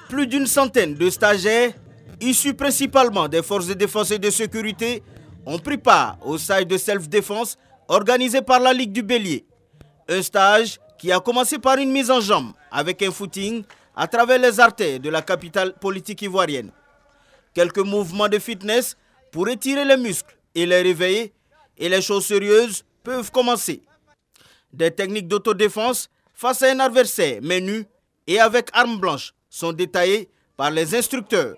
Plus d'une centaine de stagiaires, issus principalement des forces de défense et de sécurité, ont pris part au stage de self-défense organisé par la Ligue du Bélier. Un stage qui a commencé par une mise en jambe avec un footing à travers les artères de la capitale politique ivoirienne. Quelques mouvements de fitness pour étirer les muscles et les réveiller, et les choses sérieuses peuvent commencer. Des techniques d'autodéfense face à un adversaire main nue et avec arme blanche sont détaillées par les instructeurs.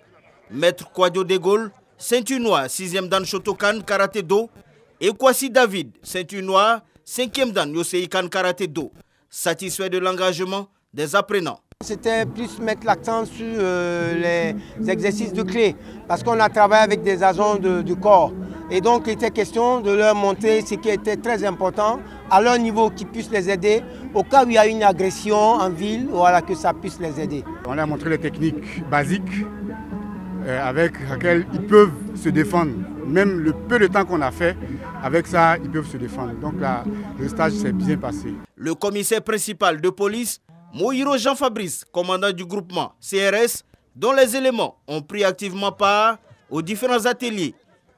Maître Kouadio De Gaulle, ceinture noire 6e dan Shotokan Karaté Do, et Kwasi David, ceinture noire 5e dan Yoseikan Karaté Do, satisfait de l'engagement des apprenants. C'était plus mettre l'accent sur les exercices de clé, parce qu'on a travaillé avec des agents du corps. Et donc il était question de leur montrer ce qui était très important, à leur niveau, qui puisse les aider, au cas où il y a une agression en ville, voilà, que ça puisse les aider. On a montré les techniques basiques avec lesquelles ils peuvent se défendre. Même le peu de temps qu'on a fait, avec ça, ils peuvent se défendre. Donc là, le stage s'est bien passé. Le commissaire principal de police, Moïro Jean-Fabrice, commandant du groupement CRS, dont les éléments ont pris activement part aux différents ateliers,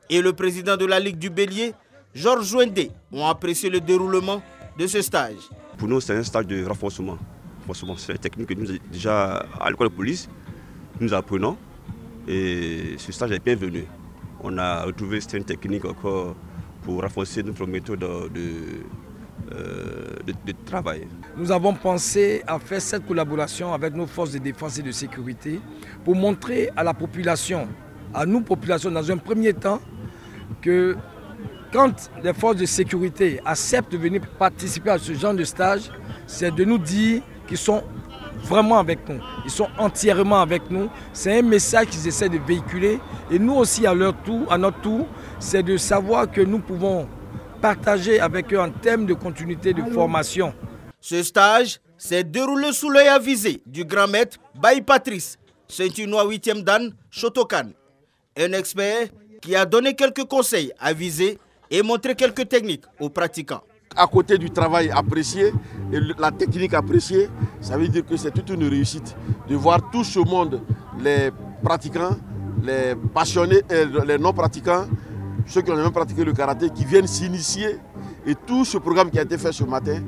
et le président de la Ligue du Bélier, Georges Jouendé, ont apprécié le déroulement de ce stage. Pour nous, c'est un stage de renforcement. C'est une technique que nous, déjà à l'école de police, nous apprenons. Et ce stage est bienvenu. On a retrouvé certaines techniques encore pour renforcer notre méthode de travail. Nous avons pensé à faire cette collaboration avec nos forces de défense et de sécurité pour montrer à la population, à nous populations dans un premier temps, que quand les forces de sécurité acceptent de venir participer à ce genre de stage, c'est de nous dire qu'ils sont vraiment avec nous, ils sont entièrement avec nous. C'est un message qu'ils essaient de véhiculer et nous aussi à notre tour, c'est de savoir que nous pouvons partager avec eux en termes de continuité de formation. Ce stage s'est déroulé sous l'œil avisé du grand maître Baï Patrice, ceinture noire 8e dan Shotokan, un expert qui a donné quelques conseils avisés et montré quelques techniques aux pratiquants. À côté du travail apprécié et la technique appréciée, ça veut dire que c'est toute une réussite de voir tout ce monde, les pratiquants, les passionnés et les non-pratiquants, ceux qui ont même pratiqué le karaté, qui viennent s'initier. Et tout ce programme qui a été fait ce matin,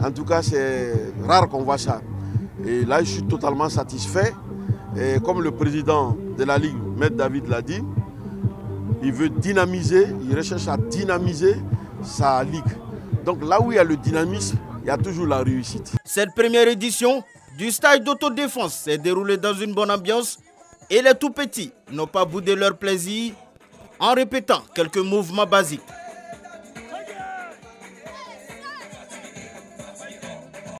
en tout cas c'est rare qu'on voit ça. Et là je suis totalement satisfait. Et comme le président de la Ligue, Maître David l'a dit, il veut dynamiser, il recherche à dynamiser sa Ligue. Donc là où il y a le dynamisme, il y a toujours la réussite. Cette première édition du stage d'autodéfense s'est déroulée dans une bonne ambiance et les tout petits n'ont pas boudé leur plaisir en répétant quelques mouvements basiques.